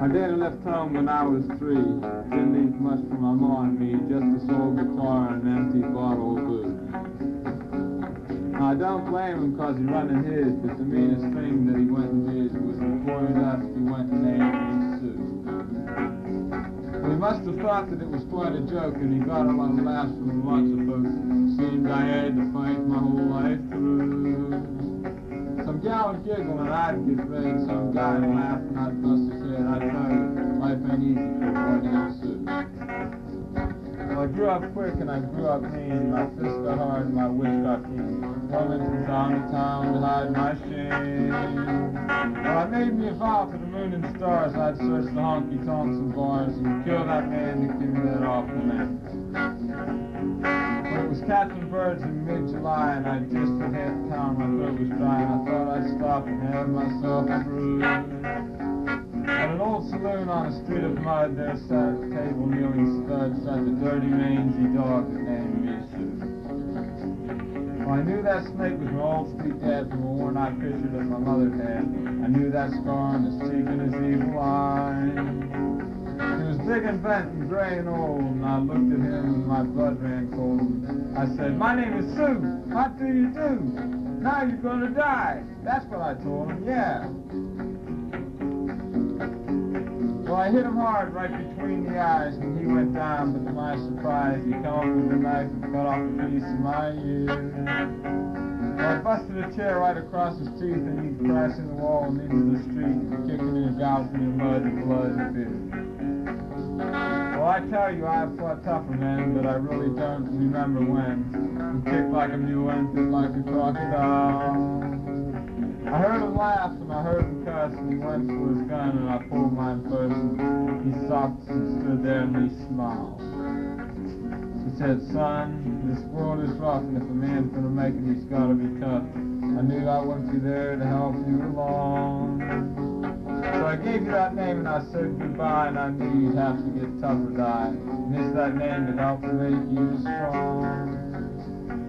My daddy left home when I was 3. Didn't leave much for my ma and me, just a soul guitar and an empty bottle of booze. Now, I don't blame him because he running his, but the meanest thing that he went and did was before he left, he went and named me Sue. Well, he must have thought that it was quite a joke, and he got a lot of laughs from lots of folks. Seemed I had to fight my whole life through. Some gal would giggle and I'd get red, some guy would laugh and I'd bust his head. I'd tell you, life ain't easy for a boy named Sue. Well, I grew up quick and I grew up mean. My fist got hard and my wish got keen. Roaming from town to town to hide my shame. Well, I made me a vow to the moon and stars. I'd search the honky-tonks and bars and kill that man to give me that awful name. Well, it was catching birds in mid-July and I just had hit town. My throat was dry and I thought I'd stop and have myself a brew. At an old saloon on a street of mud, there sat a table kneeling studs at the dirty mangy dog that named me Sue. Well, I knew that snake was my old street dad from a worn-out picture that my mother had. I knew that scar on his cheek and his evil eye. He was big and bent and gray and old, and I looked at him and my blood ran cold. I said, "My name is Sue. What do you do? Now you're gonna die." That's what I told him, yeah. Well, I hit him hard right between the eyes and he went down, but to my surprise, he come up with a knife and cut off a piece of my ear. Well, I busted a chair right across his teeth and he crashed in the wall and into the street, kicking and gouging in mud and blood and fear. Well, I tell you, I've fought tougher men, but I really don't remember when. He kicked like a mule and bit like a crocodile. I heard him laugh and I heard him cuss and he went for his gun and I pulled mine first and he stopped and stood there and he smiled. He said, "Son, this world is rough and if a man's gonna make it, he's gotta be tough. I knew I wouldn't be there to help you along. So I gave you that name and I said goodbye and I knew you'd have to get tough or die. And it's that name that helped to make you strong."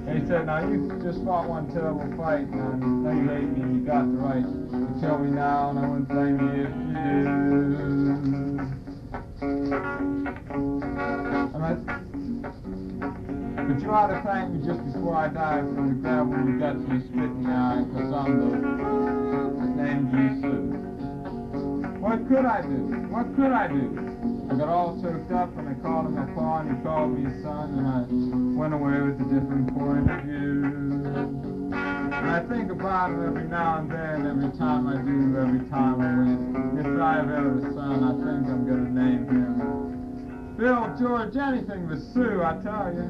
And he said, "Now you just fought one terrible fight, and I know you hate me and you got the right to kill me now, and I wouldn't blame you if you do." But you ought to thank me just before I die for the gravel you got me spit in the eye, because I'm the that named you Sue. What could I do? What could I do? I got all choked up and I called him my pa and he called me son and I went away with a different point of view. And I think about him every now and then, every time I do, every time I win. If I have ever a son, I think I'm gonna name him Bill, George, anything but Sue, I tell you.